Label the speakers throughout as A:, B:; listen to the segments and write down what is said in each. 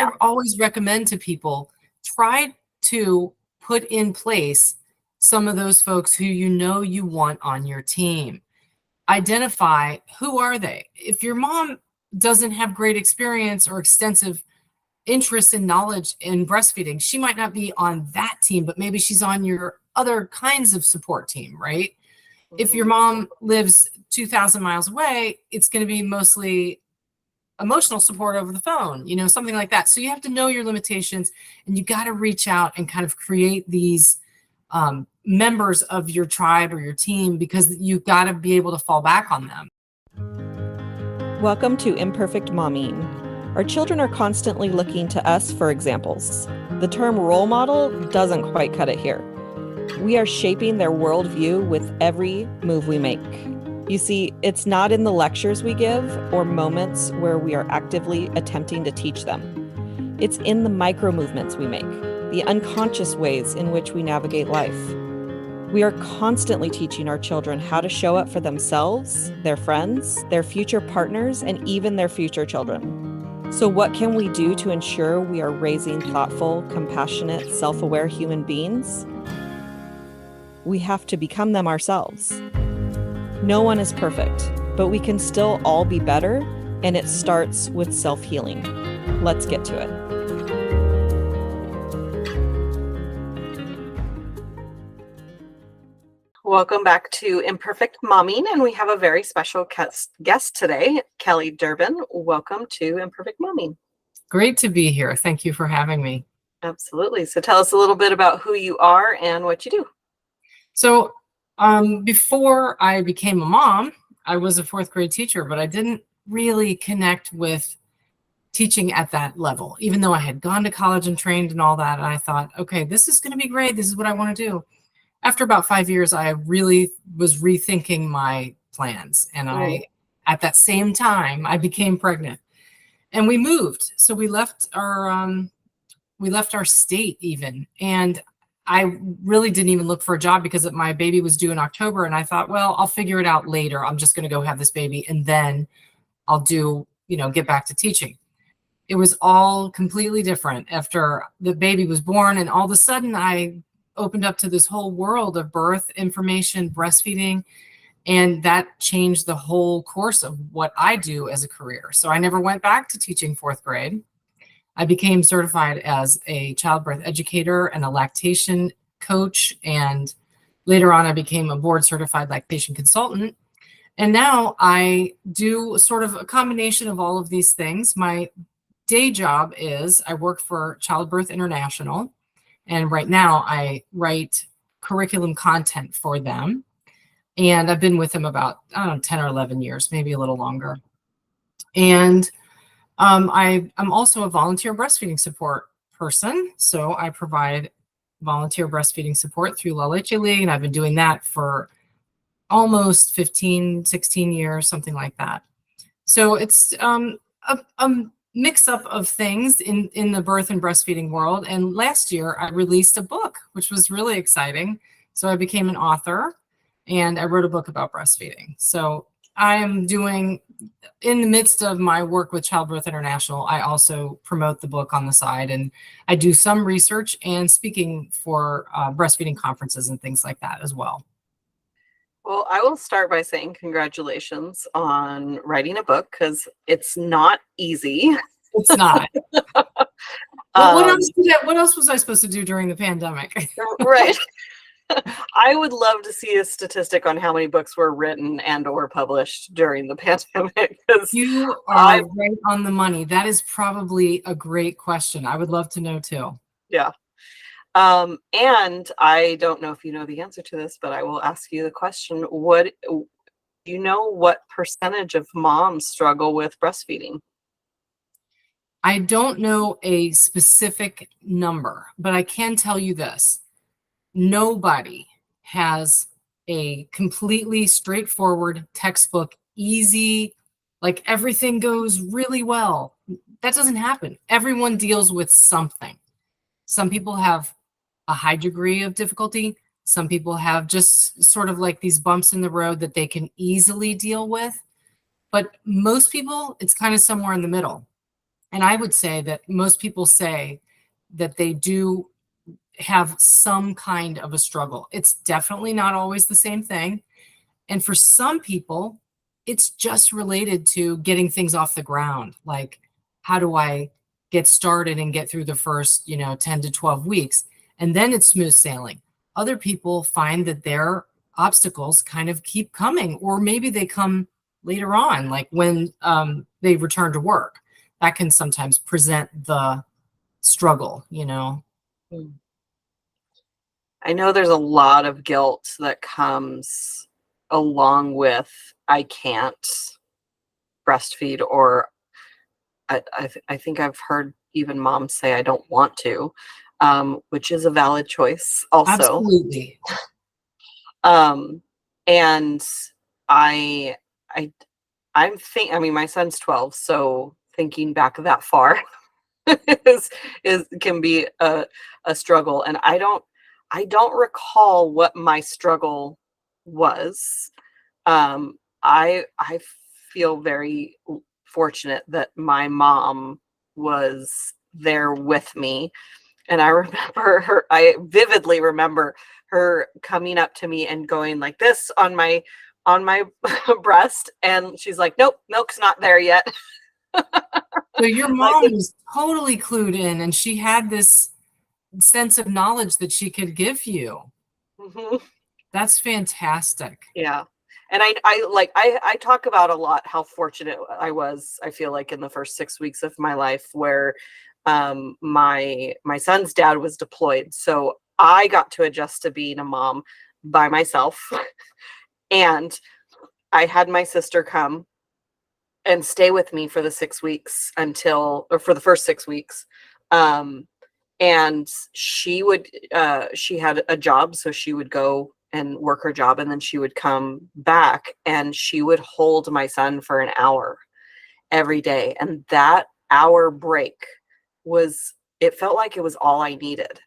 A: I always recommend to people, try to put in place some of those folks who you want on your team. Identify who are they. If your mom doesn't have great experience or extensive interest and knowledge in breastfeeding, she might not be on that team, but maybe she's on your other kinds of support team, right? Mm-hmm. If your mom lives 2,000 miles away, it's going to be mostly emotional support over the phone, something like that. So you have to know your limitations, and you got to reach out and kind of create these members of your tribe or your team, because you've got to be able to fall back on them.
B: Welcome to Imperfect Momming. Our children are constantly looking to us for examples. The term role model doesn't quite cut it here. We are shaping their worldview with every move we make. You see, it's not in the lectures we give or moments where we are actively attempting to teach them. It's in the micro movements we make, the unconscious ways in which we navigate life. We are constantly teaching our children how to show up for themselves, their friends, their future partners, and even their future children. So what can we do to ensure we are raising thoughtful, compassionate, self-aware human beings? We have to become them ourselves. No one is perfect, but we can still all be better, and it starts with self-healing. Let's get to it.
C: Welcome back to Imperfect Momming, and we have a very special guest today, Kelly Durbin. Welcome to Imperfect Momming.
A: Great to be here. Thank you for having me.
C: Absolutely. So tell us a little bit about who you are and what you do.
A: So before I became a mom, I was a fourth grade teacher, but I didn't really connect with teaching at that level, even though I had gone to college and trained and all that. And I thought, okay, this is going to be great. This is what I want to do. After about 5 years, I really was rethinking my plans. And at that same time, I became pregnant, and we moved. So we left our state even. And I really didn't even look for a job because my baby was due in October. And I thought, well, I'll figure it out later. I'm just going to go have this baby, and then I'll get back to teaching. It was all completely different after the baby was born. And all of a sudden I opened up to this whole world of birth information, breastfeeding, and that changed the whole course of what I do as a career. So I never went back to teaching fourth grade. I became certified as a childbirth educator and a lactation coach, and later on I became a board certified lactation consultant. And now I do sort of a combination of all of these things. My day job is I work for Childbirth International. And right now I write curriculum content for them. And I've been with them about, 10 or 11 years, maybe a little longer. And I'm also a volunteer breastfeeding support person. So I provide volunteer breastfeeding support through La Leche League. And I've been doing that for almost 15, 16 years, something like that. So it's a mix up of things in the birth and breastfeeding world. And last year I released a book, which was really exciting. So I became an author, and I wrote a book about breastfeeding. So I am doing, in the midst of my work with Childbirth International, I also promote the book on the side, and I do some research and speaking for breastfeeding conferences and things like that as well.
C: Well, I will start by saying congratulations on writing a book, because it's not easy.
A: It's not. Well, what else was I supposed to do during the pandemic?
C: Right. I would love to see a statistic on how many books were written and or published during the pandemic.
A: You are right on the money. That is probably a great question. I would love to know too.
C: Yeah. And I don't know if you know the answer to this, but I will ask you the question. What percentage of moms struggle with breastfeeding?
A: I don't know a specific number, but I can tell you this. Nobody has a completely straightforward textbook, easy, like everything goes really well. That doesn't happen. Everyone deals with something. Some people have a high degree of difficulty. Some people have just sort of like these bumps in the road that they can easily deal with. But most people, it's kind of somewhere in the middle. And I would say that most people say that they do have some kind of a struggle. It's definitely not always the same thing. And for some people, it's just related to getting things off the ground. Like, how do I get started and get through the first, 10 to 12 weeks? And then it's smooth sailing. Other people find that their obstacles kind of keep coming, or maybe they come later on, like when they return to work. That can sometimes present the struggle.
C: I know there's a lot of guilt that comes along with I can't breastfeed, or I think I've heard even moms say I don't want to, which is a valid choice also.
A: Absolutely.
C: And I mean, my son's 12, so thinking back that far can be a struggle. And I don't recall what my struggle was. I feel very fortunate that my mom was there with me. And I vividly remember her coming up to me and going like this on my breast. And she's like, nope, milk's not there yet.
A: So your mom was totally clued in, and she had this sense of knowledge that she could give you.
C: Mm-hmm.
A: That's fantastic.
C: Yeah. And I talk about a lot how fortunate I was, I feel like, in the first 6 weeks of my life, where my son's dad was deployed. So I got to adjust to being a mom by myself. And I had my sister come and stay with me for the 6 weeks for the first 6 weeks. And she had a job, so she would go and work her job, and then she would come back and she would hold my son for an hour every day. And that hour break it felt like it was all I needed.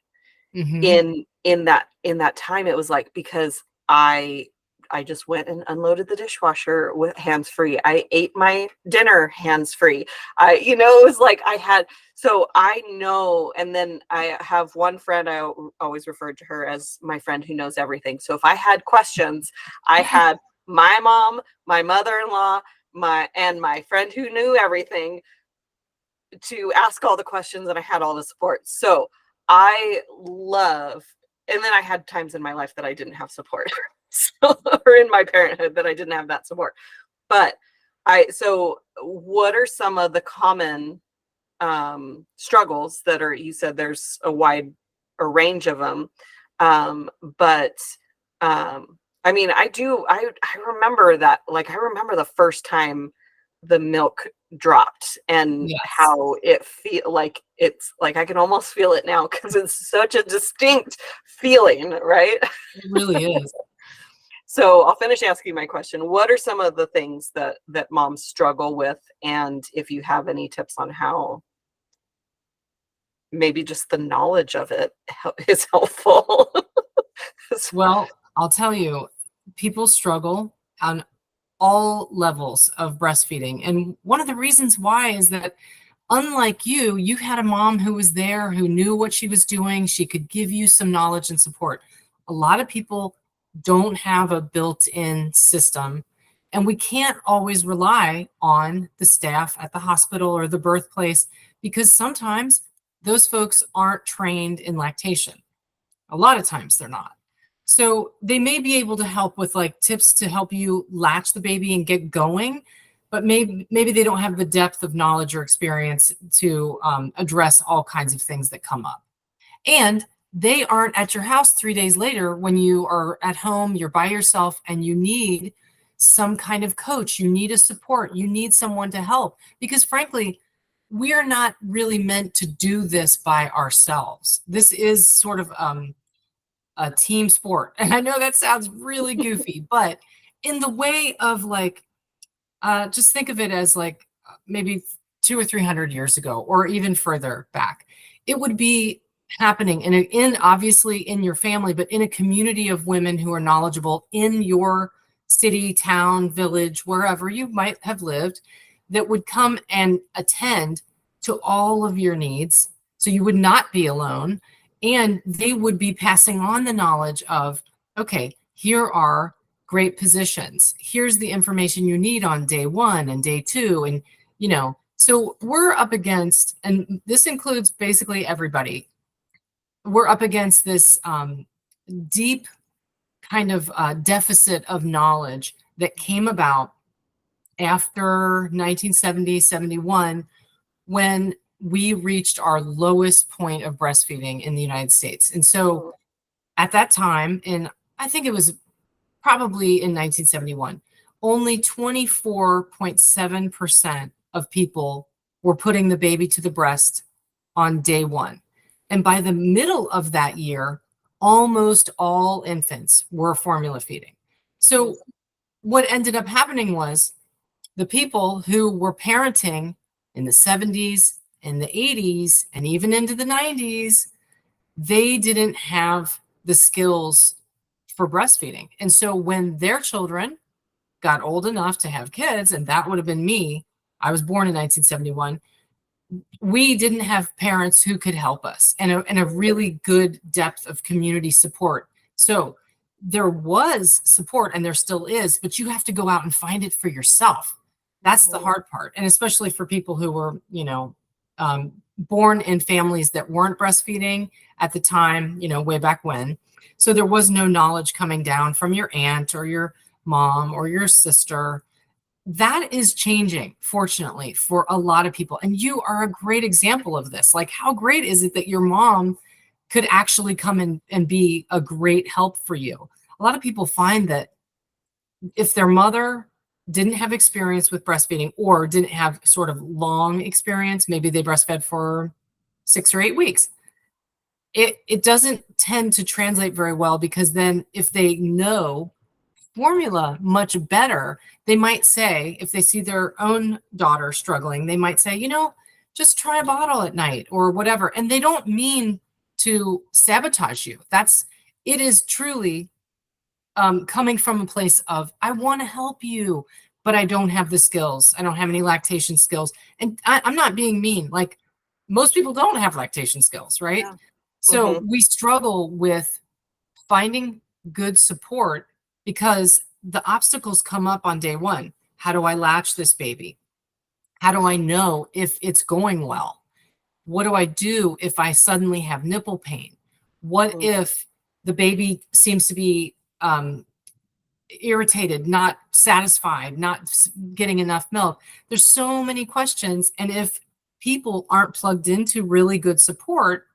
C: Mm-hmm. in that time. It was like, because I just went and unloaded the dishwasher with hands free. I ate my dinner hands free. It was like so I know. And then I have one friend, I always referred to her as my friend who knows everything. So if I had questions, I had my mom, my mother-in-law, and my friend who knew everything to ask all the questions, and I had all the support. So I love, and then I had times in my life that I didn't have support. Or in my parenthood that I didn't have that support. But so what are some of the common struggles that you said there's a range of them. But I mean, I remember that, like, I remember the first time the milk dropped, and yes, how it it's like I can almost feel it now, because it's such a distinct feeling, right?
A: It really is.
C: So I'll finish asking my question. What are some of the things that moms struggle with? And if you have any tips on how maybe just the knowledge of it is helpful.
A: Well, I'll tell you, people struggle on all levels of breastfeeding. And one of the reasons why is that, unlike you had a mom who was there, who knew what she was doing. She could give you some knowledge and support. A lot of people don't have a built-in system, and we can't always rely on the staff at the hospital or the birthplace, because sometimes those folks aren't trained in lactation. A lot of times they're not. So they may be able to help with like tips to help you latch the baby and get going, but maybe they don't have the depth of knowledge or experience to address all kinds of things that come up. And they aren't at your house 3 days later when you are at home, you're by yourself, and you need some kind of coach. You need a support. You need someone to help, because frankly, we are not really meant to do this by ourselves. This is sort of a team sport. And I know that sounds really goofy, but in the way of like, just think of it as like maybe 200 or 300 years ago, or even further back, it would be happening in obviously in your family, but in a community of women who are knowledgeable in your city, town, village, wherever you might have lived, that would come and attend to all of your needs, so you would not be alone. And they would be passing on the knowledge of, okay, here are great positions. Here's the information you need on day 1 and day 2. And, so we're up against, and this includes basically everybody, we're up against this deep kind of deficit of knowledge that came about after 1970, 71, when we reached our lowest point of breastfeeding in the United States. And so at that time, and I think it was probably in 1971, only 24.7% of people were putting the baby to the breast on day 1. And by the middle of that year, almost all infants were formula feeding. So what ended up happening was the people who were parenting in the 70s, in the 80s, and even into the 90s, they didn't have the skills for breastfeeding. And so when their children got old enough to have kids, and that would have been me, I was born in 1971, we didn't have parents who could help us and a really good depth of community support. So there was support, and there still is, but you have to go out and find it for yourself. That's the hard part. And especially for people who were, born in families that weren't breastfeeding at the time, way back when. So there was no knowledge coming down from your aunt or your mom or your sister. That is changing, fortunately, for a lot of people. And you are a great example of this. Like, how great is it that your mom could actually come in and be a great help for you? A lot of people find that if their mother didn't have experience with breastfeeding or didn't have sort of long experience, maybe they breastfed for 6 or 8 weeks, it doesn't tend to translate very well, because then if they know formula much better, they might say, if they see their own daughter struggling, they might say, just try a bottle at night or whatever. And they don't mean to sabotage you. It is truly coming from a place of, I want to help you, but I don't have the skills. I don't have any lactation skills. And I'm not being mean. Like, most people don't have lactation skills, right? Yeah. So we struggle with finding good support because the obstacles come up on day 1. How do I latch this baby? How do I know if it's going well? What do I do if I suddenly have nipple pain? What if the baby seems to be irritated, not satisfied, not getting enough milk? There's so many questions. And if people aren't plugged into really good support,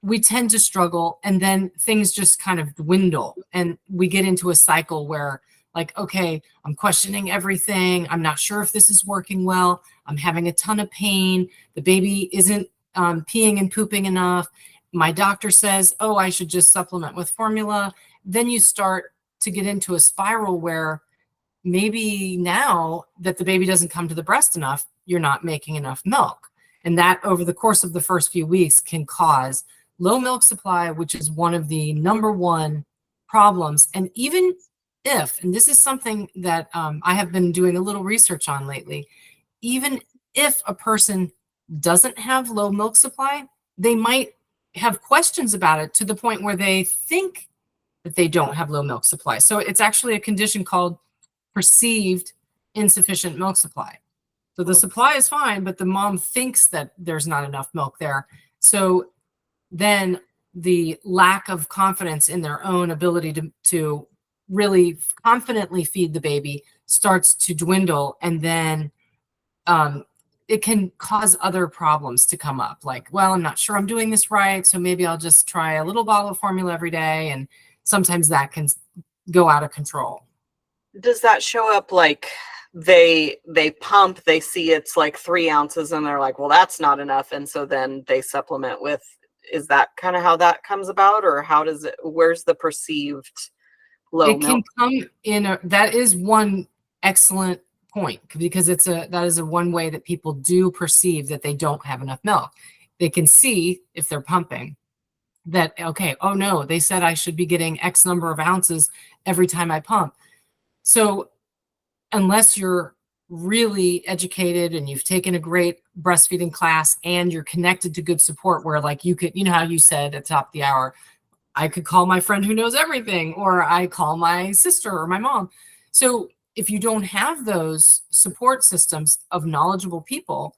A: we tend to struggle, and then things just kind of dwindle, and we get into a cycle where, like, okay, I'm questioning everything. I'm not sure if this is working well. I'm having a ton of pain. The baby isn't peeing and pooping enough. My doctor says, oh, I should just supplement with formula. Then you start to get into a spiral where maybe now that the baby doesn't come to the breast enough, you're not making enough milk. And that over the course of the first few weeks can cause low milk supply, which is one of the number one problems. And even if, and this is something that I have been doing a little research on lately, even if a person doesn't have low milk supply, they might have questions about it to the point where they think that they don't have low milk supply. So it's actually a condition called perceived insufficient milk supply. So the supply is fine, but the mom thinks that there's not enough milk there. So then the lack of confidence in their own ability to really confidently feed the baby starts to dwindle. And then it can cause other problems to come up. Like, well, I'm not sure I'm doing this right, so maybe I'll just try a little bottle of formula every day. And sometimes that can go out of control.
C: Does that show up like they pump, they see it's like 3 ounces and they're like, well, that's not enough, and so then they supplement with, is that kind of how that comes about? Or how does it, where's the perceived low milk?
A: It can come in that is one excellent point, because that is a one way that people do perceive that they don't have enough milk. They can see if they're pumping that, okay, oh no, they said I should be getting X number of ounces every time I pump. So unless you're really educated and you've taken a great breastfeeding class and you're connected to good support where like you could, you know how you said at the top of the hour, I could call my friend who knows everything, or I call my sister or my mom. So if you don't have those support systems of knowledgeable people,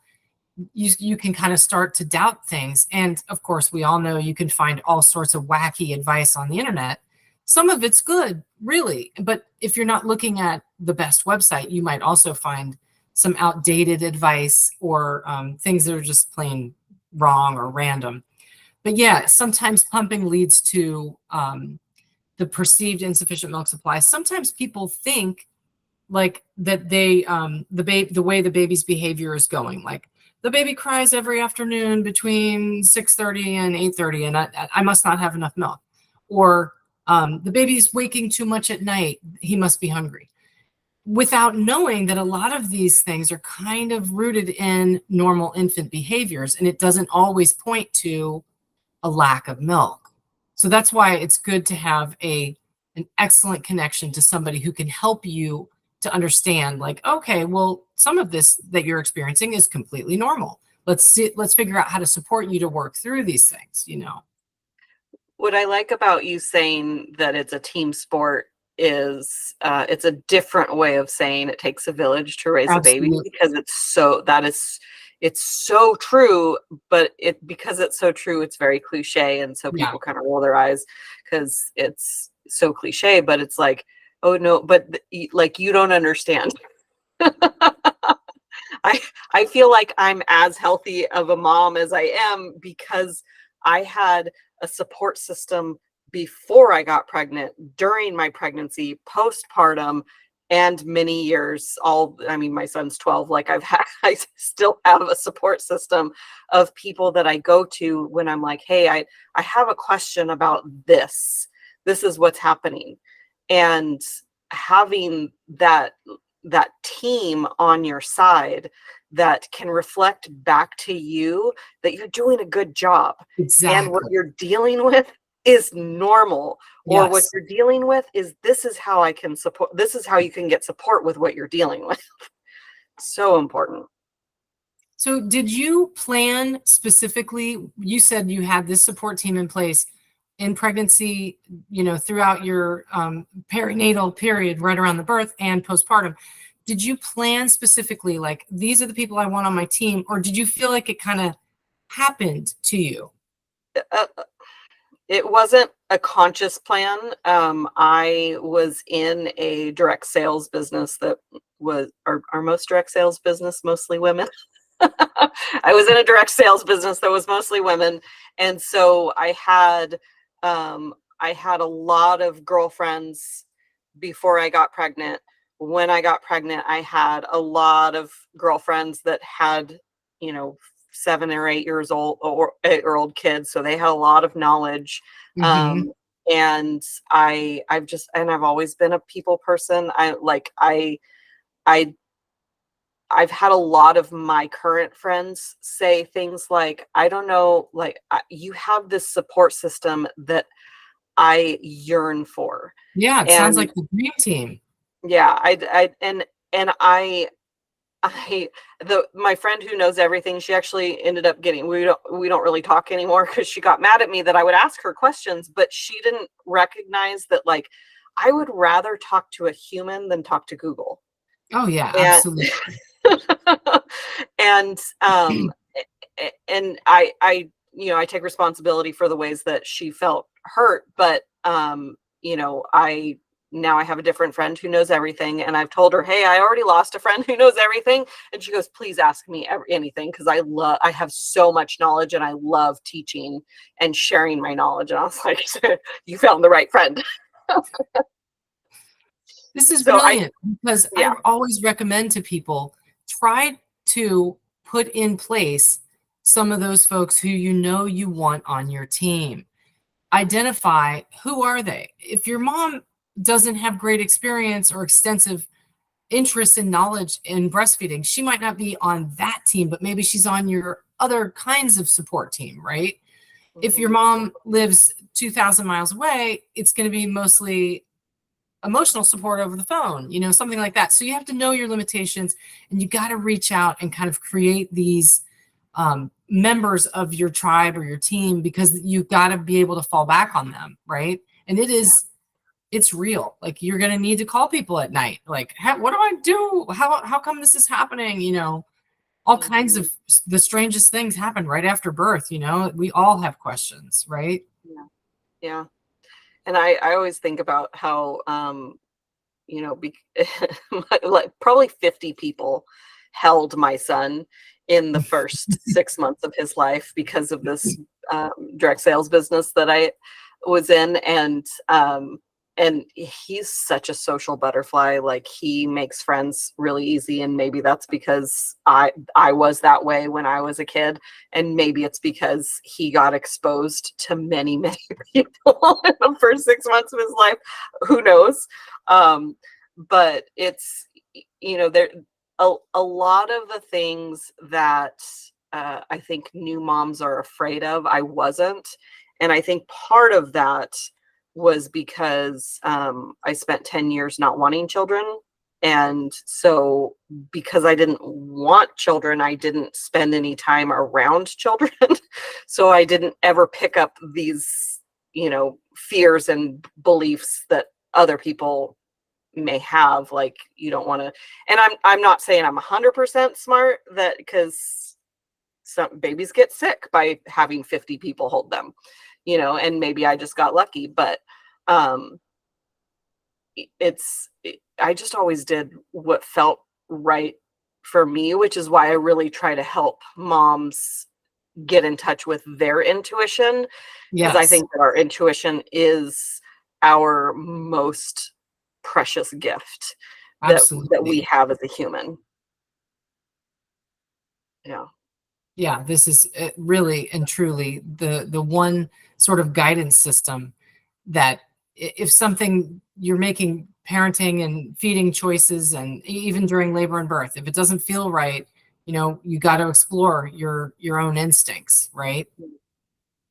A: you can kind of start to doubt things. And of course, we all know you can find all sorts of wacky advice on the internet. Some of it's good, really. But if you're not looking at the best website, you might also find some outdated advice or things that are just plain wrong or random. But yeah, sometimes pumping leads to the perceived insufficient milk supply. Sometimes people think like that they the way the baby's behavior is going, like the baby cries every afternoon between 6:30 and 8:30 and I must not have enough milk, or the baby's waking too much at night, he must be hungry, without knowing that a lot of these things are kind of rooted in normal infant behaviors, and it doesn't always point to a lack of milk. So that's why it's good to have an excellent connection to somebody who can help you to understand, like, okay, well, some of this that you're experiencing is completely normal. Let's figure out how to support you to work through these things, you know.
C: What I like about you saying that it's a team sport is it's a different way of saying it takes a village to raise a baby,
A: Absolutely.
C: because it's so true, but because it's so true, it's very cliche, and so
A: Yeah.
C: people kind of roll their eyes because it's so cliche. But it's like, oh no, but like, you don't understand. I feel like I'm as healthy of a mom as I am because I had a support system before I got pregnant, during my pregnancy, postpartum, and many years. I mean, my son's 12. Like I still have a support system of people that I go to when I'm like, hey, I have a question about this. This is what's happening. And having that team on your side that can reflect back to you that you're doing a good job.
A: Exactly.
C: And what you're dealing with is normal, or what
A: Yes.
C: you're dealing with is, this is how I can support, this is how you can get support with what you're dealing with. So important.
A: So did you plan specifically? You said you had this support team in place in pregnancy, you know, throughout your perinatal period, right around the birth and postpartum. Did you plan specifically, like, these are the people I want on my team, or did you feel like it kind of happened to you?
C: It wasn't a conscious plan. I was in a direct sales business that was our most direct sales business, mostly women. I was in a direct sales business that was mostly women. And so I had a lot of girlfriends before I got pregnant. When I got pregnant, I had a lot of girlfriends that had, you know, 7 or 8 years old or 8-year-old kids. So they had a lot of knowledge.
A: Mhm.
C: And I've always been a people person. I've had a lot of my current friends say things like, I don't know, like, you have this support system that I yearn for.
A: Yeah, it sounds
C: And
A: like the dream team.
C: yeah, my friend who knows everything, she actually ended up getting, we don't really talk anymore because she got mad at me that I would ask her questions, but she didn't recognize that, like, I would rather talk to a human than talk to Google.
A: Oh yeah,
C: And
A: absolutely.
C: and and I you know, I take responsibility for the ways that she felt hurt, but you know, now I have a different friend who knows everything, and I've told her, hey, I already lost a friend who knows everything, and she goes, please ask me anything, because I have so much knowledge and I love teaching and sharing my knowledge. And I was like, you found the right friend.
A: This is
C: So
A: brilliant because
C: yeah.
A: I always recommend to people, try to put in place some of those folks who you know you want on your team. Identify, who are they? If your mom doesn't have great experience or extensive interest and knowledge in breastfeeding, she might not be on that team, but maybe she's on your other kinds of support team, right? If your mom lives 2,000 miles away, it's going to be mostly emotional support over the phone, something like that. So you have to know your limitations, and you got to reach out and kind of create these members of your tribe or your team, because you got to be able to fall back on them, right? And it's real. Like, you're going to need to call people at night. Like, what do I do? How come this is happening? All kinds of the strangest things happen right after birth. We all have questions, right?
C: Yeah. Yeah. And I always think about how, like probably 50 people held my son in the first 6 months of his life because of this direct sales business that I was in. And he's such a social butterfly. Like, he makes friends really easy. And maybe that's because I was that way when I was a kid. And maybe it's because he got exposed to many, many people in the first 6 months of his life. Who knows? But it's, there a lot of the things that I think new moms are afraid of, I wasn't. And I think part of that was because I spent 10 years not wanting children. And so because I didn't want children, I didn't spend any time around children. So I didn't ever pick up these, fears and beliefs that other people may have. Like, you don't want to, and I'm not saying I'm 100% smart, that because some babies get sick by having 50 people hold them, and maybe I just got lucky, but I just always did what felt right for me, which is why I really try to help moms get in touch with their intuition. Because I think that our intuition is our most precious gift that we have as a human.
A: Yeah, this is really and truly the one sort of guidance system that if something you're making parenting and feeding choices, and even during labor and birth, if it doesn't feel right, you got to explore your own instincts, right?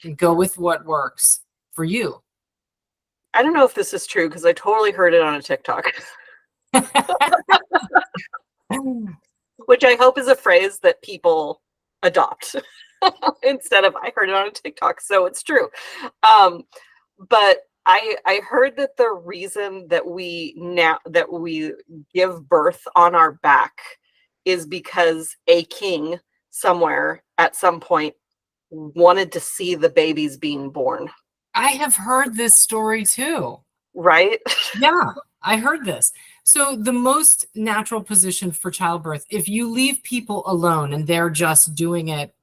A: And go with what works for you.
C: I don't know if this is true, because I totally heard it on a TikTok. Which I hope is a phrase that people adopt instead of I heard it on a TikTok, so it's true. But I heard that the reason that we give birth on our back is because a king somewhere at some point wanted to see the babies being born.
A: I have heard this story too.
C: Right?
A: Yeah, I heard this. So the most natural position for childbirth, if you leave people alone and they're just doing it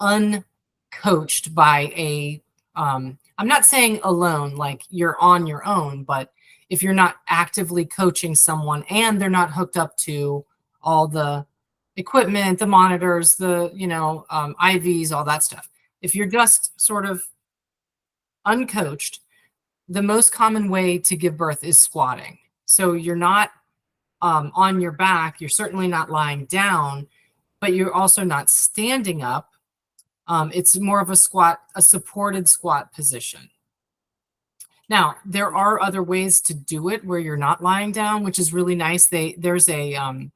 A: uncoached by I'm not saying alone, like you're on your own, but if you're not actively coaching someone and they're not hooked up to all the equipment, the monitors, the, IVs, all that stuff. If you're just sort of uncoached, the most common way to give birth is squatting. So you're not on your back, you're certainly not lying down, but you're also not standing up. It's more of a squat, a supported squat position. Now, there are other ways to do it where you're not lying down, which is really nice. There's a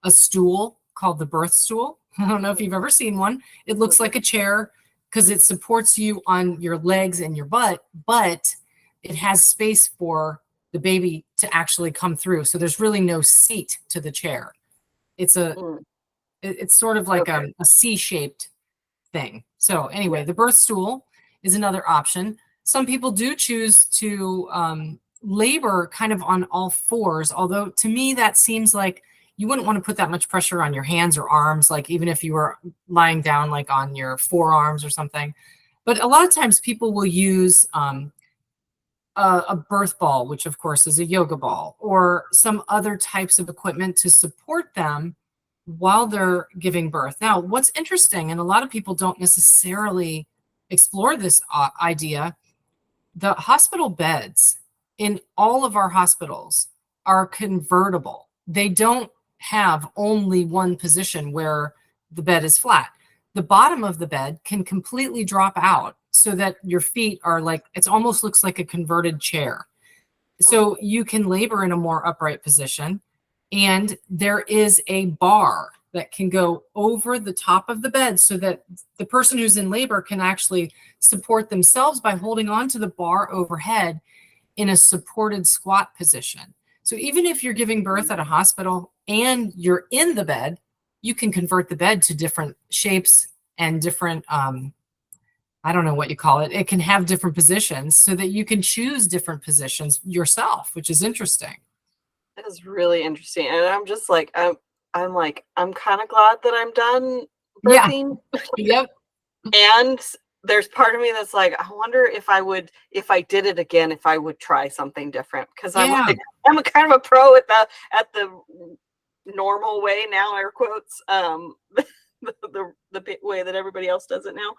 A: stool called the birth stool. I don't know if you've ever seen one. It looks like a chair because it supports you on your legs and your butt, but it has space for the baby to actually come through. So there's really no seat to the chair. It's sort of like a C-shaped thing. So anyway, the birth stool is another option. Some people do choose to labor kind of on all fours, although to me that seems like you wouldn't want to put that much pressure on your hands or arms, like even if you were lying down like on your forearms or something. But a lot of times people will use a birth ball, which of course is a yoga ball, or some other types of equipment to support them while they're giving birth. Now, what's interesting, and a lot of people don't necessarily explore this idea, the hospital beds in all of our hospitals are convertible. They don't have only one position where the bed is flat. The bottom of the bed can completely drop out so that your feet are like, it almost looks like a converted chair. So you can labor in a more upright position, and there is a bar that can go over the top of the bed so that the person who's in labor can actually support themselves by holding on to the bar overhead in a supported squat position. So even if you're giving birth at a hospital and you're in the bed, you can convert the bed to different shapes and different, I don't know what you call it. It can have different positions so that you can choose different positions yourself, which is interesting.
C: That is really interesting. And I'm just like, I'm kind of glad that I'm done birthing.
A: Yeah. Yep.
C: And there's part of me that's like, I wonder if I did it again, if I would try something different. Because I'm like, I'm a kind of a pro at the normal way now, air quotes, the way that everybody else does it now.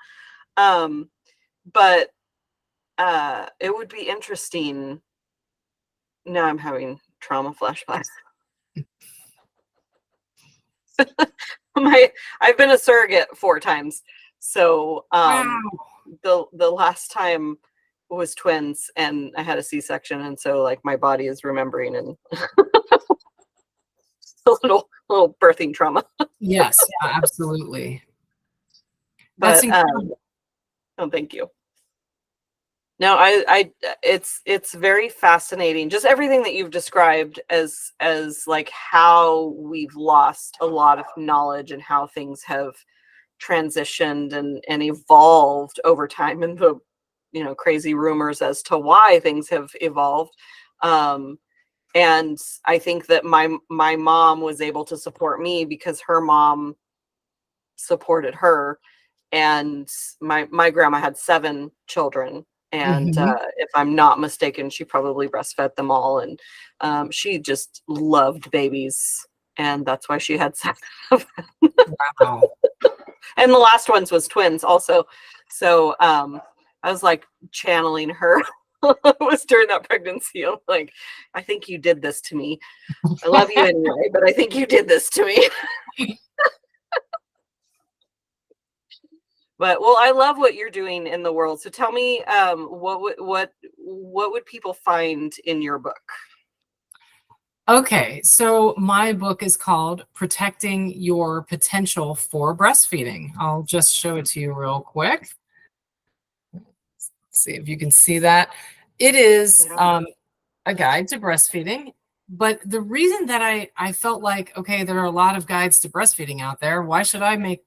C: But it would be interesting. Now I'm having trauma flashbacks. I've been a surrogate 4 times. So
A: Wow.
C: the last time was twins, and I had a C-section, and so like my body is remembering and a little birthing trauma.
A: Yes, absolutely.
C: But
A: That's incredible.
C: oh, thank you. No, it's very fascinating. Just everything that you've described as like how we've lost a lot of knowledge and how things have transitioned and evolved over time, and the crazy rumors as to why things have evolved. And I think that my mom was able to support me because her mom supported her, and my grandma had 7 children. And if I'm not mistaken, she probably breastfed them all. And she just loved babies. And that's why she had 7 of them.
A: Wow.
C: And the last ones was twins also. So I was like channeling her. It was during that pregnancy. I'm like, I think you did this to me. I love you anyway, but I think you did this to me. But well, I love what you're doing in the world. So tell me, what would people find in your book?
A: Okay, so my book is called Protecting Your Potential for Breastfeeding. I'll just show it to you real quick. Let's see if you can see that. It is a guide to breastfeeding. But the reason that I felt like, okay, there are a lot of guides to breastfeeding out there. Why should I make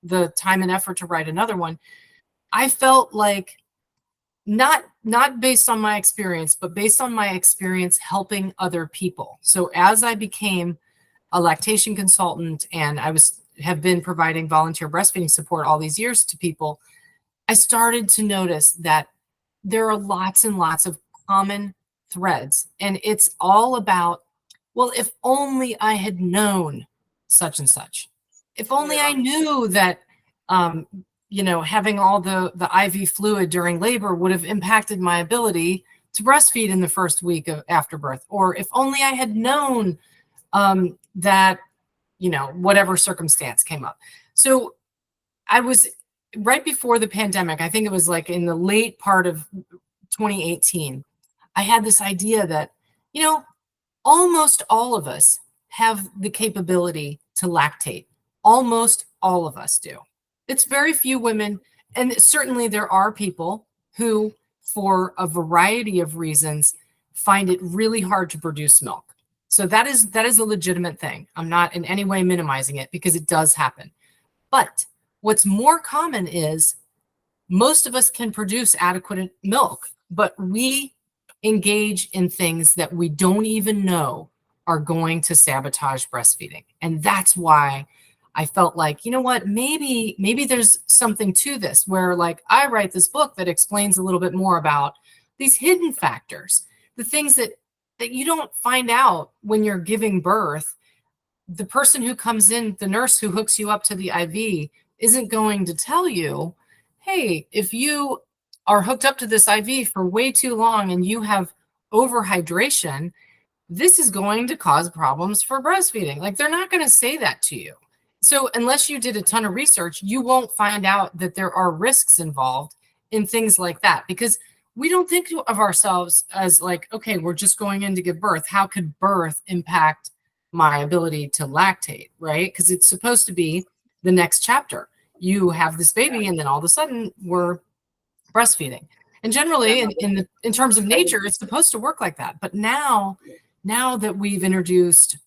A: the time and effort to write another one? I felt like not based on my experience, but based on my experience helping other people. So as I became a lactation consultant and have been providing volunteer breastfeeding support all these years to people, I started to notice that there are lots and lots of common threads. And it's all about, well, if only I had known such and such. If only I knew that, having all the IV fluid during labor would have impacted my ability to breastfeed in the first week of after birth. Or if only I had known that, whatever circumstance came up. So I was right before the pandemic, I think it was like in the late part of 2018, I had this idea that, almost all of us have the capability to lactate. Almost all of us do. It's very few women, and certainly there are people who, for a variety of reasons, find it really hard to produce milk. So that is a legitimate thing. I'm not in any way minimizing it because it does happen. But what's more common is most of us can produce adequate milk, but we engage in things that we don't even know are going to sabotage breastfeeding. And that's why I felt like, you know what, maybe there's something to this, where like I write this book that explains a little bit more about these hidden factors, the things that you don't find out when you're giving birth. The person who comes in, the nurse who hooks you up to the IV, isn't going to tell you, hey, if you are hooked up to this IV for way too long and you have overhydration, this is going to cause problems for breastfeeding. Like, they're not going to say that to you. So unless you did a ton of research, you won't find out that there are risks involved in things like that. Because we don't think of ourselves as like, okay, we're just going in to give birth. How could birth impact my ability to lactate, right? Because it's supposed to be the next chapter. You have this baby, and then all of a sudden we're breastfeeding. And generally, in terms of nature, it's supposed to work like that. But now that we've introduced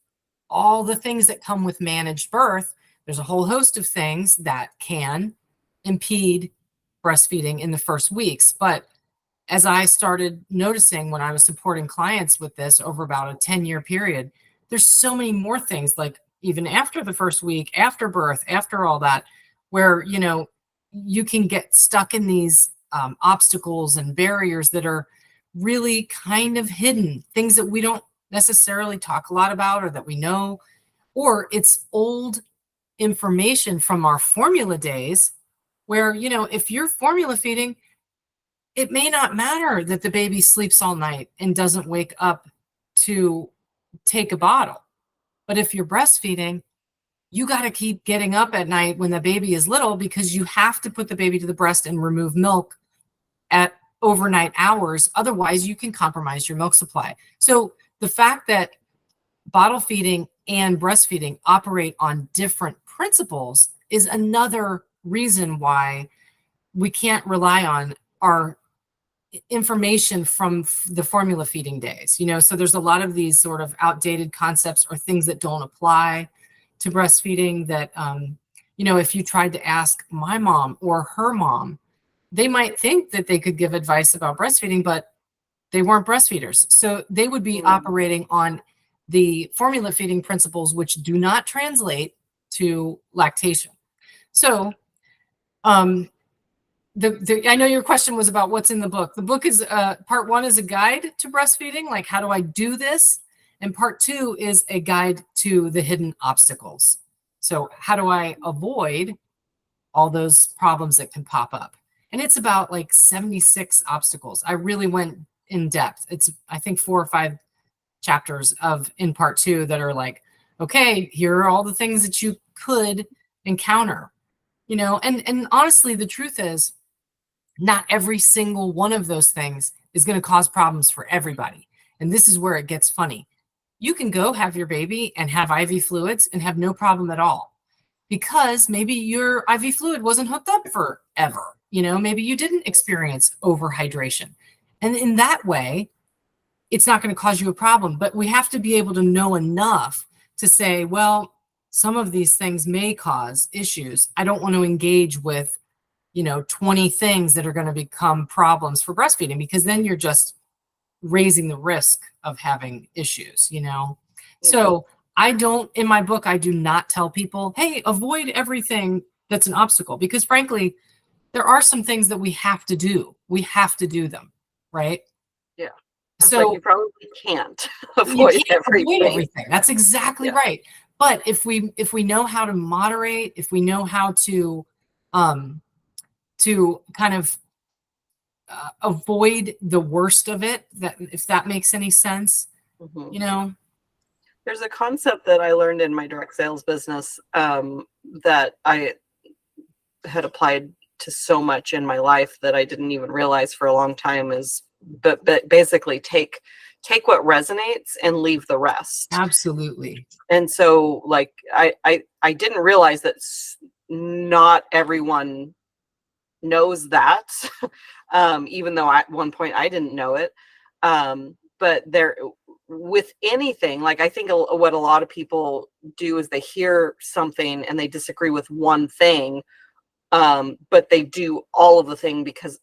A: all the things that come with managed birth, there's a whole host of things that can impede breastfeeding in the first weeks. But as I started noticing when I was supporting clients with this over about a 10-year period, there's so many more things, like even after the first week, after birth, after all that, where, you know, you can get stuck in these obstacles and barriers that are really kind of hidden, things that we don't necessarily talk a lot about or that we know, or it's old information from our formula days where, you know, if you're formula feeding, it may not matter that the baby sleeps all night and doesn't wake up to take a bottle. But if you're breastfeeding, you got to keep getting up at night when the baby is little, because you have to put the baby to the breast and remove milk at overnight hours. Otherwise, you can compromise your milk supply. So the fact that bottle feeding and breastfeeding operate on different principles is another reason why we can't rely on our information from the formula feeding days. You know, so there's a lot of these sort of outdated concepts or things that don't apply to breastfeeding that, you know, if you tried to ask my mom or her mom, they might think that they could give advice about breastfeeding, but they weren't breastfeeders. So they would be operating on the formula feeding principles, which do not translate to lactation. So, I know your question was about what's in the book. The book is part 1 is a guide to breastfeeding, like how do I do this? And part 2 is a guide to the hidden obstacles. So how do I avoid all those problems that can pop up? And it's about like 76 obstacles. I really went in depth. It's, I think, 4 or 5 chapters in part 2 that are like, okay, here are all the things that you could encounter, you know, and honestly, the truth is, not every single one of those things is going to cause problems for everybody. And this is where it gets funny. You can go have your baby and have IV fluids and have no problem at all, because maybe your IV fluid wasn't hooked up forever. You know, maybe you didn't experience overhydration. And in that way, it's not going to cause you a problem. But we have to be able to know enough to say, well, some of these things may cause issues. I don't want to engage with, you know, 20 things that are going to become problems for breastfeeding, because then you're just raising the risk of having issues, you know? Yeah. So in my book, I do not tell people, hey, avoid everything that's an obstacle, because frankly, there are some things that we have to do. We have to do them, right? Yeah.
C: So like you probably can't avoid everything.
A: That's exactly right. But if we know how to moderate, if we know how to kind of avoid the worst of it, that if that makes any sense, you know.
C: There's a concept that I learned in my direct sales business that I had applied to so much in my life that I didn't even realize for a long time is, but basically take what resonates and leave the rest.
A: Absolutely.
C: And so like, I didn't realize that not everyone knows that, even though at one point I didn't know it. But there, with anything, like I think what a lot of people do is they hear something and they disagree with one thing, but they do all of the thing because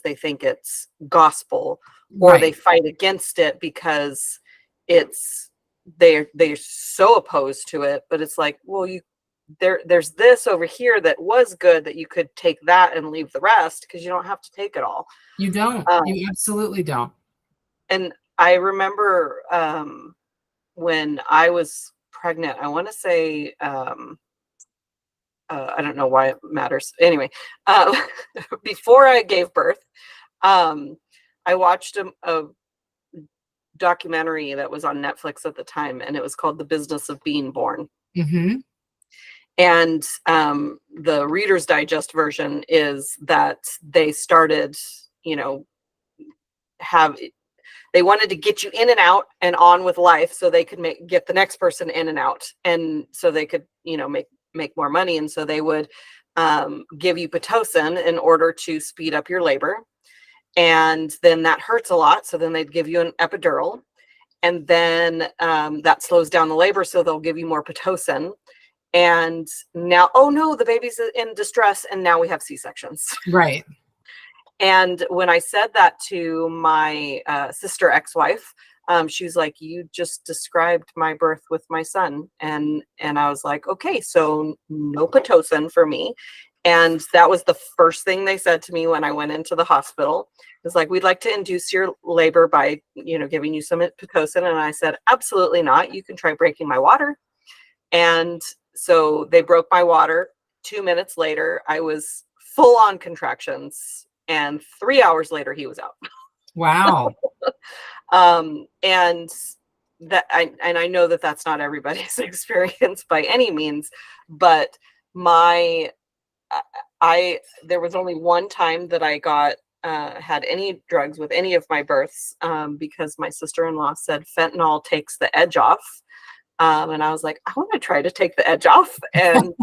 C: they think it's gospel, or they fight against it because they're so opposed to it. But it's like, well, there's this over here that was good, that you could take that and leave the rest, because you don't have to take it all.
A: You don't. You absolutely don't.
C: And I remember when I was pregnant, I want to say, I don't know why it matters. Anyway, before I gave birth, I watched a documentary that was on Netflix at the time, and it was called The Business of Being Born.
A: Mm-hmm.
C: And the Reader's Digest version is that they started, you know, they wanted to get you in and out and on with life so they could get the next person in and out. And so they could, make more money. And so they would give you Pitocin in order to speed up your labor. And then that hurts a lot. So then they'd give you an epidural, and then that slows down the labor. So they'll give you more Pitocin. And now, oh no, the baby's in distress. And now we have C-sections.
A: Right.
C: And when I said that to my sister ex-wife, she was like, you just described my birth with my son. And I was like, okay, so no Pitocin for me. And that was the first thing they said to me when I went into the hospital. It was like, we'd like to induce your labor by, giving you some Pitocin. And I said, absolutely not. You can try breaking my water. And so they broke my water. 2 minutes later, I was full on contractions. And 3 hours later, he was out.
A: Wow.
C: And I know that that's not everybody's experience by any means, but there was only one time that I had any drugs with any of my births, because my sister-in-law said fentanyl takes the edge off. And I was like, I want to try to take the edge off. And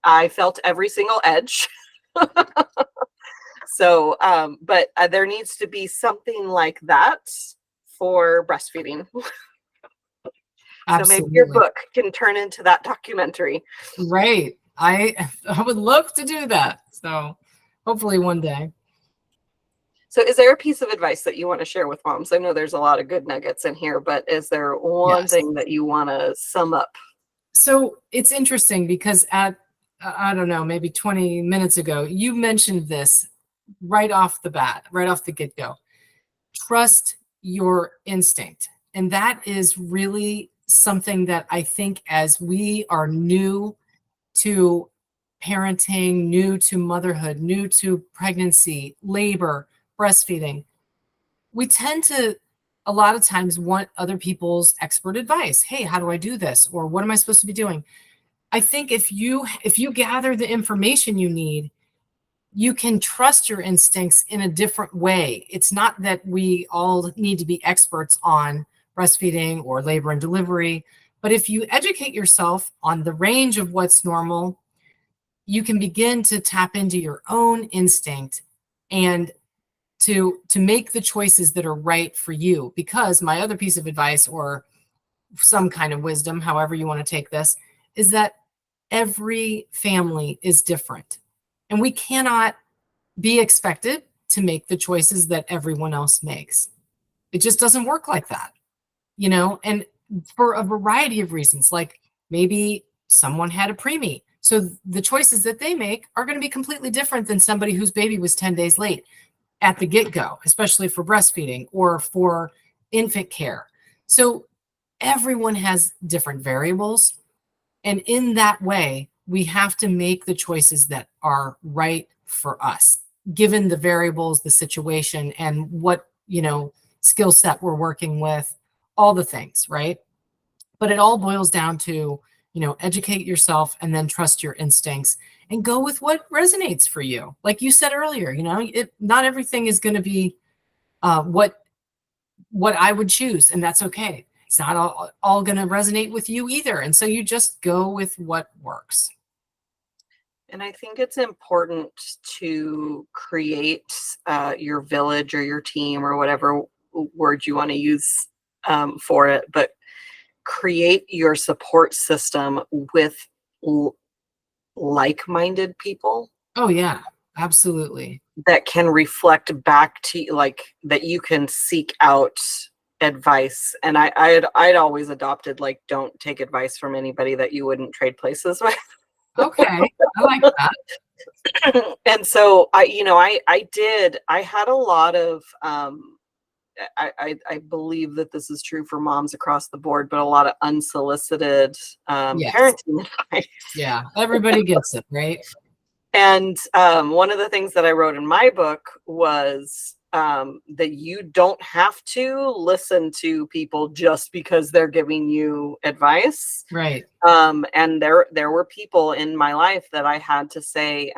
C: I felt every single edge. So, but there needs to be something like that for breastfeeding.
A: Absolutely.
C: So maybe your book can turn into that documentary.
A: Right. I would love to do that. So hopefully one day.
C: So is there a piece of advice that you want to share with moms? I know there's a lot of good nuggets in here, but is there one thing that you want to sum up?
A: So it's interesting because I don't know, maybe 20 minutes ago, you mentioned this right off the bat, right off the get-go. Trust your instinct. And that is really something that I think, as we are new to parenting, new to motherhood, new to pregnancy, labor, breastfeeding, we tend to a lot of times want other people's expert advice. Hey, how do I do this? Or what am I supposed to be doing? I think if you gather the information you need, you can trust your instincts in a different way. It's not that we all need to be experts on breastfeeding or labor and delivery, but if you educate yourself on the range of what's normal, you can begin to tap into your own instinct and to make the choices that are right for you. Because my other piece of advice, or some kind of wisdom, however you want to take this, is that every family is different. And we cannot be expected to make the choices that everyone else makes. It just doesn't work like that, and for a variety of reasons, like maybe someone had a preemie. So the choices that they make are going to be completely different than somebody whose baby was 10 days late at the get-go, especially for breastfeeding or for infant care. So everyone has different variables. And in that way, we have to make the choices that are right for us, given the variables, the situation, and what, skill set we're working with, all the things, right? But it all boils down to, educate yourself and then trust your instincts and go with what resonates for you. Like you said earlier, not everything is going to be what I would choose, and that's okay. It's not all going to resonate with you either. And so you just go with what works.
C: And I think it's important to create your village or your team, or whatever word you want to use for it, but create your support system with like-minded people.
A: Oh yeah, absolutely.
C: That can reflect back to you, like that you can seek out advice. And I'd always adopted, like, don't take advice from anybody that you wouldn't trade places with.
A: Okay, I like that.
C: And so I had a lot of I believe that this is true for moms across the board, but a lot of unsolicited parenting advice.
A: Yeah, everybody gets it, right?
C: And one of the things that I wrote in my book was that you don't have to listen to people just because they're giving you advice.
A: Right.
C: And there were people in my life that I had to say,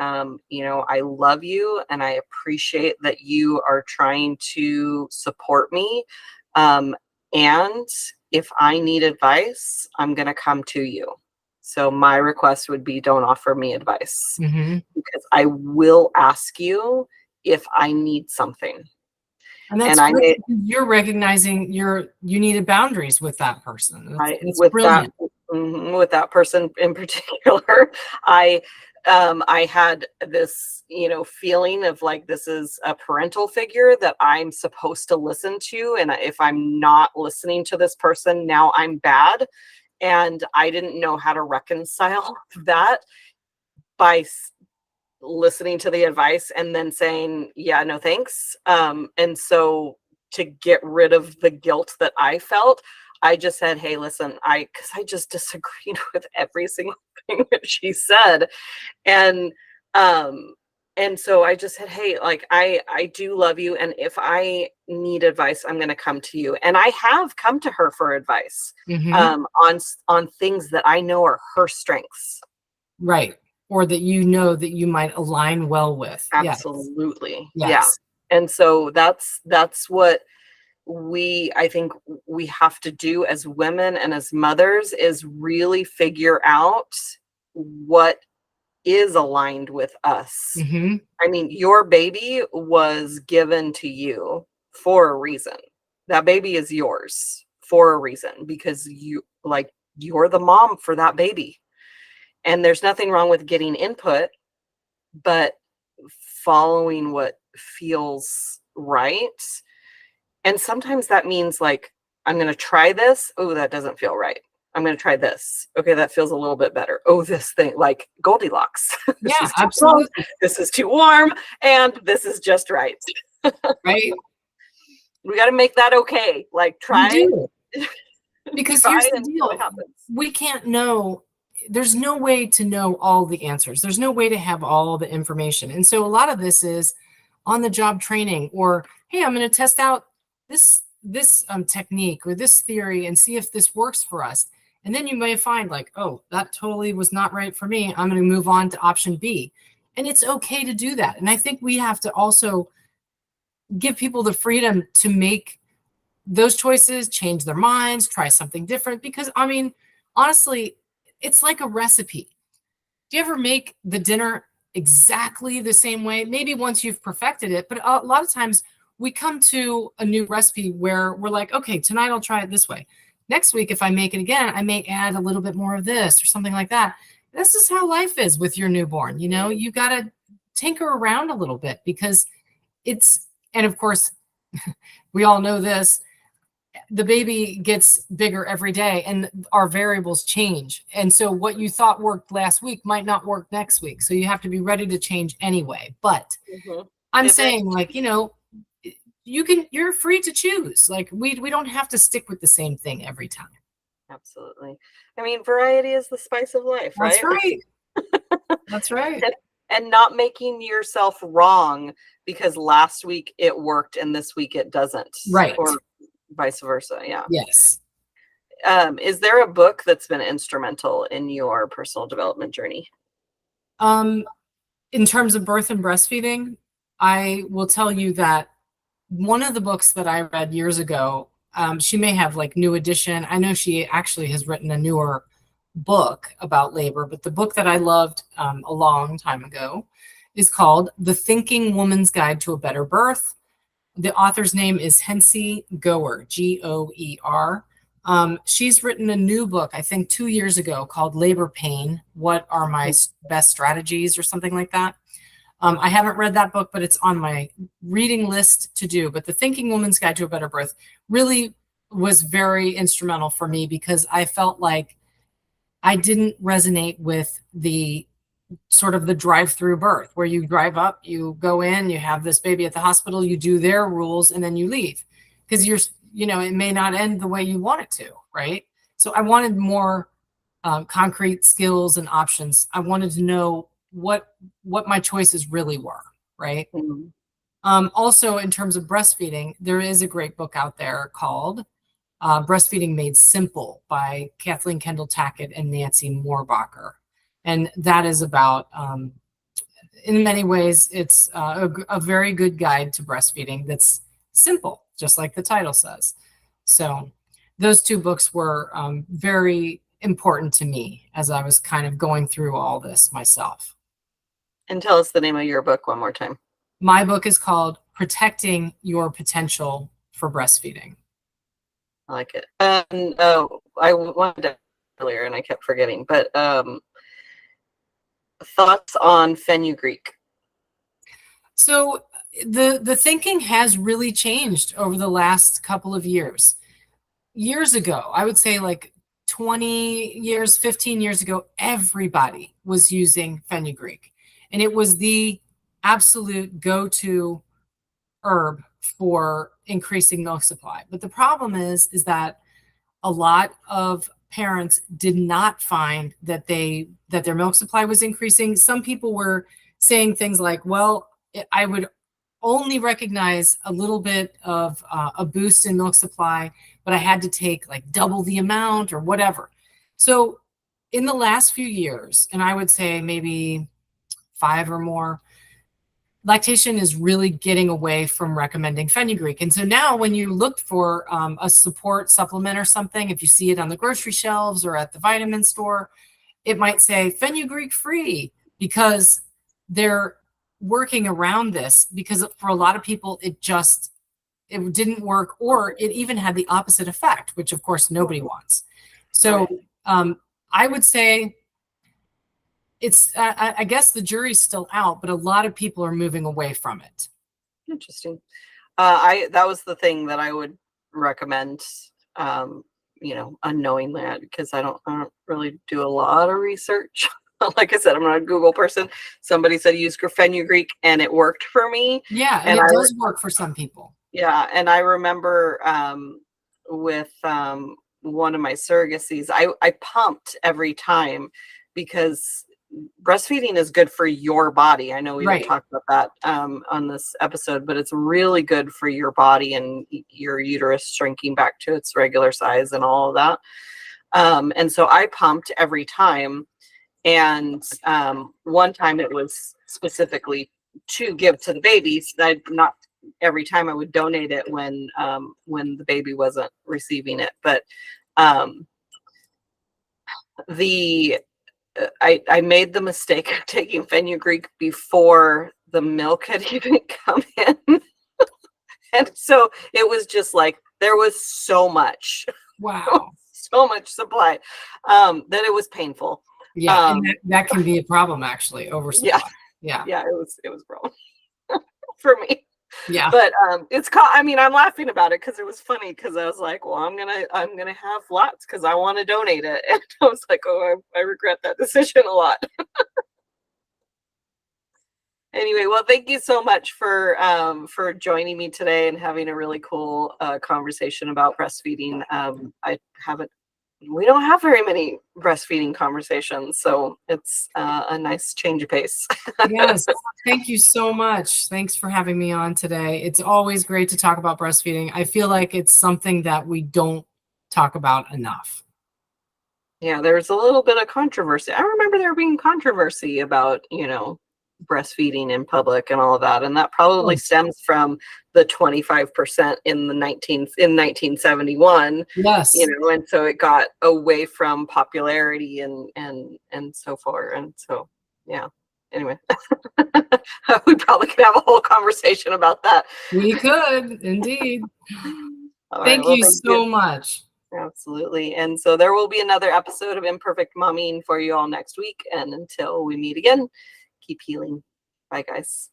C: you know, I love you and I appreciate that you are trying to support me. And if I need advice, I'm going to come to you. So my request would be, don't offer me advice, because I will ask you if I need something.
A: And that's
C: And
A: great. You're recognizing you needed boundaries with that person. That's
C: with
A: brilliant.
C: with that person in particular, I had this, you know, feeling of like, this is a parental figure that I'm supposed to listen to. And if I'm not listening to this person, now I'm bad. And I didn't know how to reconcile that by listening to the advice and then saying, yeah, no, thanks. And so to get rid of the guilt that I felt, I just said, hey, listen, because I just disagreed with every single thing that she said. And so I just said, hey, like, I do love you. And if I need advice, I'm going to come to you. And I have come to her for advice on things that I know are her strengths.
A: Right. Or that you know that you might align well with.
C: Absolutely.
A: Yes.
C: Yeah. And so that's what I think we have to do as women and as mothers, is really figure out what is aligned with us. I mean, your baby was given to you for a reason. That baby is yours for a reason, because you're the mom for that baby. And there's nothing wrong with getting input, but following what feels right. And sometimes that means like, I'm going to try this. Oh, that doesn't feel right. I'm going to try this. Okay, that feels a little bit better. Oh, this thing, like Goldilocks.
A: Yeah, absolutely.
C: This is too warm, and this is just right.
A: Right.
C: We got to make that okay. Like, try.
A: Because here's the deal. We can't know. There's no way to know all the answers. There's no way to have all the information. And so a lot of this is on the job training, or, hey, I'm going to test out this technique or this theory and see if this works for us. And then you may find like, oh, that totally was not right for me. I'm going to move on to option B. And it's okay to do that. And I think we have to also give people the freedom to make those choices, change their minds, try something different. Because, I mean, honestly, it's like a recipe. Do you ever make the dinner exactly the same way? Maybe once you've perfected it, but a lot of times we come to a new recipe where we're like, okay, tonight I'll try it this way. Next week, if I make it again, I may add a little bit more of this or something like that. This is how life is with your newborn. You know, you got to tinker around a little bit, because and of course, we all know this, the baby gets bigger every day and our variables change. And so what you thought worked last week might not work next week. So you have to be ready to change anyway. But I'm saying, like, you know, you're free to choose. Like, we don't have to stick with the same thing every time.
C: Absolutely. I mean, variety is the spice of life, right?
A: That's right. That's right.
C: And not making yourself wrong because last week it worked and this week it doesn't.
A: Right.
C: Or vice versa. Yeah.
A: Yes.
C: Is there a book that's been instrumental in your personal development journey?
A: In terms of birth and breastfeeding, I will tell you that one of the books that I read years ago, she may have like new edition. I know she actually has written a newer book about labor, but the book that I loved a long time ago is called The Thinking Woman's Guide to a Better Birth. The author's name is Hensi Goer, Goer. She's written a new book, I think 2 years ago, called Labor Pain, What Are My Best Strategies, or something like that. I haven't read that book, but it's on my reading list to do. But The Thinking Woman's Guide to a Better Birth really was very instrumental for me, because I felt like I didn't resonate with the sort of the drive-through birth, where you drive up, you go in, you have this baby at the hospital, you do their rules, and then you leave, because it may not end the way you want it to, right? So I wanted more concrete skills and options. I wanted to know what my choices really were, right? Also, in terms of breastfeeding, there is a great book out there called Breastfeeding Made Simple by Kathleen Kendall Tackett and Nancy Moorbacher. And that is about, in many ways, it's a very good guide to breastfeeding that's simple, just like the title says. So those two books were very important to me as I was kind of going through all this myself.
C: And tell us the name of your book one more time.
A: My book is called Protecting Your Potential for Breastfeeding.
C: I like it. And I wanted to earlier and I kept forgetting, but thoughts on fenugreek?
A: So the thinking has really changed over the last couple of years. Years ago, I would say like 20 years, 15 years ago, everybody was using fenugreek. And it was the absolute go-to herb for increasing milk supply. But the problem is that a lot of parents did not find that their milk supply was increasing. Some people were saying things like, well, I would only recognize a little bit of a boost in milk supply, but I had to take like double the amount or whatever. So in the last few years, and I would say maybe 5 or more, lactation is really getting away from recommending fenugreek. And so now when you look for a support supplement or something, if you see it on the grocery shelves or at the vitamin store, it might say fenugreek free, because they're working around this, because for a lot of people, it didn't work, or it even had the opposite effect, which of course nobody wants. So I would say it's, I guess the jury's still out, but a lot of people are moving away from it.
C: Interesting. That was the thing that I would recommend, unknowingly, because I don't really do a lot of research. Like I said, I'm not a Google person. Somebody said use fenugreek and it worked for me.
A: Yeah, and it does work for some people.
C: Yeah, and I remember with one of my surrogacies, I pumped every time, because breastfeeding is good for your body. I know we didn't talk about that on this episode, but it's really good for your body and your uterus shrinking back to its regular size and all of that. And so I pumped every time. And one time it was specifically to give to the babies. Not every time I would donate it when the baby wasn't receiving it. But I made the mistake of taking fenugreek before the milk had even come in. And so it was just like, there was so much.
A: Wow.
C: So much supply that it was painful.
A: Yeah, and that can be a problem, actually, oversupply. Yeah,
C: it was wrong for me.
A: Yeah,
C: but I'm laughing about it because it was funny, because I was like, well, I'm gonna have lots because I want to donate it, and I was like, oh, I regret that decision a lot. Anyway, well, thank you so much for joining me today and having a really cool conversation about breastfeeding. We don't have very many breastfeeding conversations, so it's a nice change of pace.
A: Yes, thank you so much. Thanks for having me on today. It's always great to talk about breastfeeding. I feel like it's something that we don't talk about enough.
C: Yeah, there's a little bit of controversy. I remember there being controversy about, breastfeeding in public and all of that, and that probably stems from the 25% in 1971.
A: Yes,
C: and so it got away from popularity and so forth, and so anyway. We probably could have a whole conversation about that.
A: We could indeed. Thank you so much.
C: Absolutely. And so there will be another episode of Imperfect Momming for you all next week, and until we meet again, keep healing. Bye, guys.